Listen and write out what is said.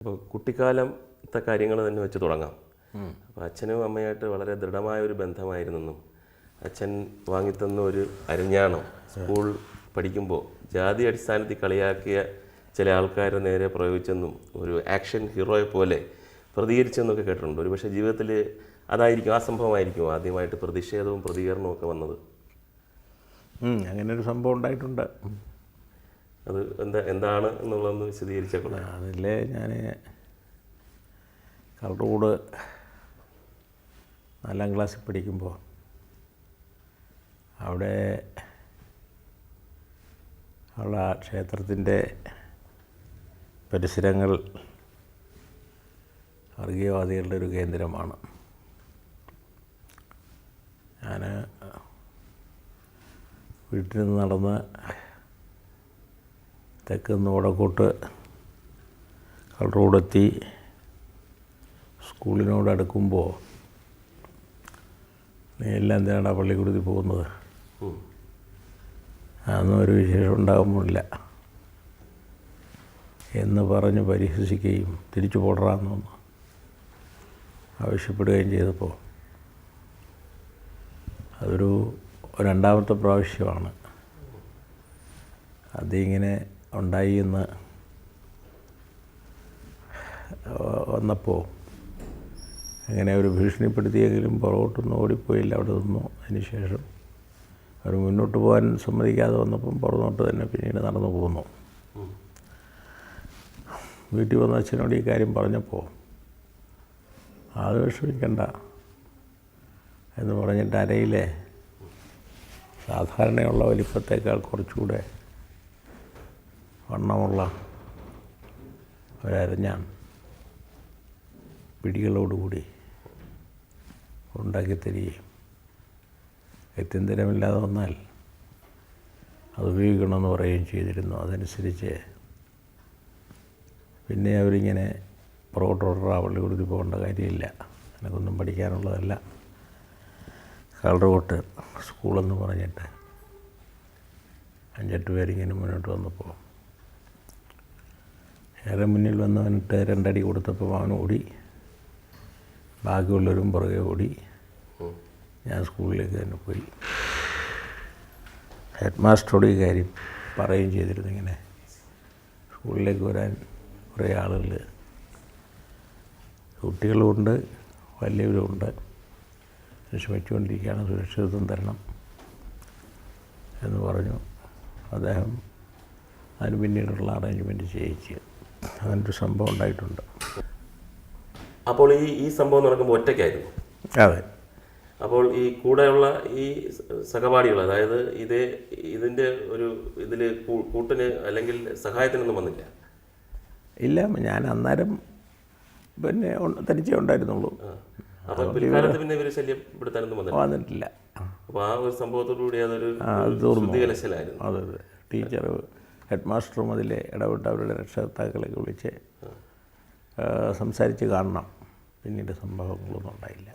അപ്പോൾ കുട്ടിക്കാലത്തെ കാര്യങ്ങൾ തന്നെ വെച്ച് തുടങ്ങാം. അപ്പോൾ അച്ഛനും അമ്മയായിട്ട് വളരെ ദൃഢമായ ഒരു ബന്ധമായിരുന്നെന്നും അച്ഛൻ വാങ്ങിത്തന്ന ഒരു അരിഞ്ഞാണം സ്കൂൾ പഠിക്കുമ്പോൾ ജാതി അടിസ്ഥാനത്തിൽ കളിയാക്കിയ ചില ആൾക്കാരുടെ നേരെ പ്രയോഗിച്ചെന്നും ഒരു ആക്ഷൻ ഹീറോയെ പോലെ പ്രതികരിച്ചെന്നൊക്കെ കേട്ടിട്ടുണ്ട്. ഒരു പക്ഷേ ജീവിതത്തിൽ അതായിരിക്കും, ആ സംഭവമായിരിക്കും ആദ്യമായിട്ട് പ്രതിഷേധവും പ്രതികരണവും ഒക്കെ വന്നത്. അങ്ങനെ ഒരു സംഭവം ഉണ്ടായിട്ടുണ്ട്. അത് എന്താണ് എന്നുള്ളതൊന്ന് വിശദീകരിച്ചേക്കണം. അതിലെ ഞാൻ കളറോട് 4ാം ക്ലാസ്സിൽ പഠിക്കുമ്പോൾ അവിടെ ഉള്ള ക്ഷേത്രത്തിൻ്റെ പരിസരങ്ങൾ വർഗീയവാദികളുടെ ഒരു കേന്ദ്രമാണ്. ഞാൻ വീട്ടിൽ നിന്ന് നടന്ന് തെക്ക് നിന്ന് വടക്കോട്ട് കളറോടെത്തി സ്കൂളിനോട് അടുക്കുമ്പോൾ നീ എല്ലാം എന്തിനാണ് പള്ളിക്കൂടത്തിൽ പോകുന്നത്, അതൊന്നും ഒരു വിശേഷം ഉണ്ടാകുന്നില്ല എന്ന് പറഞ്ഞ് പരിഹസിക്കുകയും തിരിച്ചു പോടറാന്നൊന്ന് ആവശ്യപ്പെടുകയും ചെയ്തപ്പോൾ അതൊരു 2ാമത്തെ പ്രാവശ്യമാണ് അതിങ്ങനെ ഉണ്ടായി എന്ന് വന്നപ്പോൾ അങ്ങനെ അവർ ഭീഷണിപ്പെടുത്തിയെങ്കിലും പുറകോട്ടൊന്നും ഓടിപ്പോയില്ല, അവിടെ നിന്നു. അതിന് ശേഷം അവർ മുന്നോട്ട് പോകാൻ സമ്മതിക്കാതെ വന്നപ്പം പുറന്നോട്ട് തന്നെ പിന്നീട് നടന്നു പോകുന്നു. വീട്ടിൽ വന്ന അച്ഛനോട് ഈ കാര്യം പറഞ്ഞപ്പോൾ അത് വിഷമിക്കണ്ട എന്ന് പറഞ്ഞിട്ട് അരയിലെ സാധാരണയുള്ള വലിപ്പത്തേക്കാൾ കുറച്ചുകൂടെ വണ്ണമുള്ള ഒരരഞ്ഞാൻ പിടികളോടുകൂടി ഉണ്ടാക്കിത്തരികയും ഗത്യന്തരമില്ലാതെ വന്നാൽ അത് ഉപയോഗിക്കണമെന്ന് പറയുകയും ചെയ്തിരുന്നു. അതനുസരിച്ച് പിന്നെ അവരിങ്ങനെ പുറകോട്ടോടാ പള്ളിക്കൂടത്തിൽ പോകേണ്ട കാര്യമില്ല, എനിക്കൊന്നും പഠിക്കാനുള്ളതല്ല, കളറോട്ട് സ്കൂളെന്ന് പറഞ്ഞിട്ട് 5-8 പേരിങ്ങനെ മുന്നോട്ട് വന്നപ്പോൾ ഏറെ മുന്നിൽ വന്നവനിട്ട് 2 അടി കൊടുത്തപ്പോൾ അവൻ ഓടി, ബാക്കിയുള്ളവരും പുറകെ ഓടി. ഞാൻ സ്കൂളിലേക്ക് തന്നെ പോയി. ഹെഡ് മാസ്റ്ററോട് ഈ കാര്യം പറയുകയും ചെയ്തിരുന്നു. ഇങ്ങനെ സ്കൂളിലേക്ക് വരാൻ കുറേ ആളുകൾ, കുട്ടികളുമുണ്ട് വലിയവരുമുണ്ട്, ശ്രമിച്ചുകൊണ്ടിരിക്കുകയാണ്, സുരക്ഷിതത്വം തരണം എന്ന് പറഞ്ഞു. അദ്ദേഹം അതിന് പിന്നീടുള്ള അറേഞ്ച്മെൻറ്റ് ചെയ്യിച്ച് അങ്ങനൊരു സംഭവം ഉണ്ടായിട്ടുണ്ട്. അപ്പോൾ ഈ സംഭവം നടക്കുമ്പോൾ ഒറ്റയ്ക്കായിരുന്നു? അതെ. അപ്പോൾ ഈ കൂടെയുള്ള ഈ സഹപാഠികൾ, അതായത് ഇതിൻ്റെ ഒരു ഇതിൽ കൂട്ടിന് അല്ലെങ്കിൽ സഹായത്തിനൊന്നും വന്നില്ല? ഇല്ല, ഞാൻ അന്നേരം പിന്നെ തനിച്ചേ ഉണ്ടായിരുന്നുള്ളൂ. അപ്പോൾ പിൽക്കാലത്ത് പിന്നെ ഇവർ ശല്യപ്പെടുത്താനൊന്നും വന്നിട്ടില്ല. അപ്പോൾ ആ ഒരു സംഭവത്തോടുകൂടി അതൊരു ശുദ്ധികലശലായിരുന്നു. അതെ. ടീച്ചർ ഹെഡ് മാസ്റ്ററും അതിൽ ഇടപെട്ട് അവരുടെ രക്ഷകർത്താക്കളൊക്കെ വിളിച്ച് സംസാരിച്ച് കാണണം. പിന്നീട് സംഭവങ്ങളൊന്നും ഉണ്ടായിട്ടില്ല.